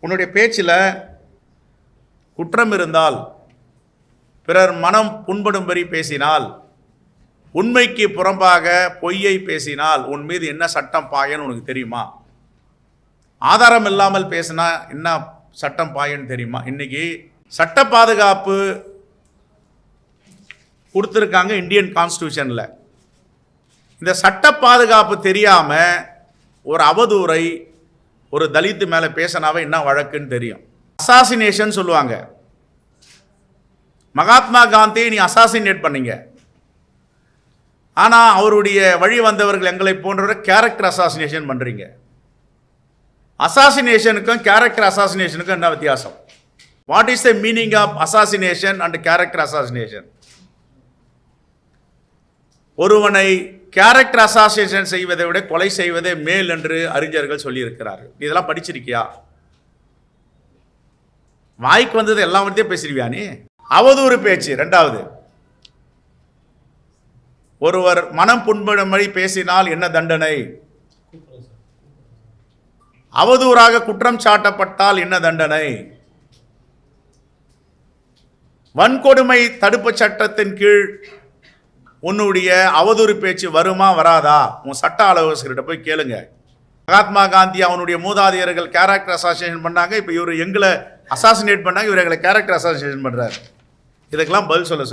உன்னுடைய பேச்சில் குற்றம் இருந்தால், பிறர் மனம் புண்படும்படி பேசினால், உண்மைக்கு புறம்பாக பொய்யை பேசினால் உன் மீது என்ன சட்டம் பாயன்னு உனக்கு தெரியுமா? ஆதாரம் இல்லாமல் பேசினா என்ன சட்டம் பாயன்னு தெரியுமா? இன்னைக்கு சட்ட பாதுகாப்பு கொடுத்துருக்காங்க இந்தியன் கான்ஸ்டியூஷனில். இந்த சட்ட பாதுகாப்பு தெரியாமல் ஒரு அவதூறை ஒரு தலித்து மேலே பேசினாவே என்ன வழக்குன்னு தெரியும். அசாசினேஷன் சொல்லுவாங்க. மகாத்மா காந்தியை நீ அசாசினேட் பண்ணீங்க, ஆனால் அவருடைய வழி வந்தவர்கள் எங்களை போன்றவரை கேரக்டர் அசாசினேஷன் பண்ணுறீங்க. அசாசினேஷனுக்கும் கேரக்டர் அசாசினேஷனுக்கும் என்ன வித்தியாசம்? What is the meaning of assassination and character assassination? ஒருவனை கேரக்டர் அசாசினேஷன் செய்வதை விட கொலை செய்வதே மேல் என்று அறிஞர்கள் சொல்லியிருக்கிறார்கள். இதெல்லாம் படிச்சிருக்கியா? வாய்க்கு வந்தது எல்லாம் வந்து பேசிடுவியா நீ? அவதூறு பேச்சு. ரெண்டாவது, ஒருவர் மனம் புண்படும்படி பேசினால் என்ன தண்டனை? அவதூறாக குற்றம் சாட்டப்பட்டால் என்ன தண்டனை? வன்கொடுமை தடுப்பு சட்டத்தின் கீழ் உன்னுடைய அவதூறு பேச்சு வருமா வராதா? உன் சட்ட ஆலோசகர்கிட்ட போய் கேளுங்க. மகாத்மா காந்தி அவனுடைய மூதாதையர்கள் கேரக்டர் அசாசினேஷன் பண்ணாங்க, இப்போ இவர் எங்களை அசாசினேட் பண்ணாங்க, இவர் எங்களை கேரக்டர் அசாசினேஷன் பண்றாரு. இதுக்கெல்லாம் பதில் சொல்ல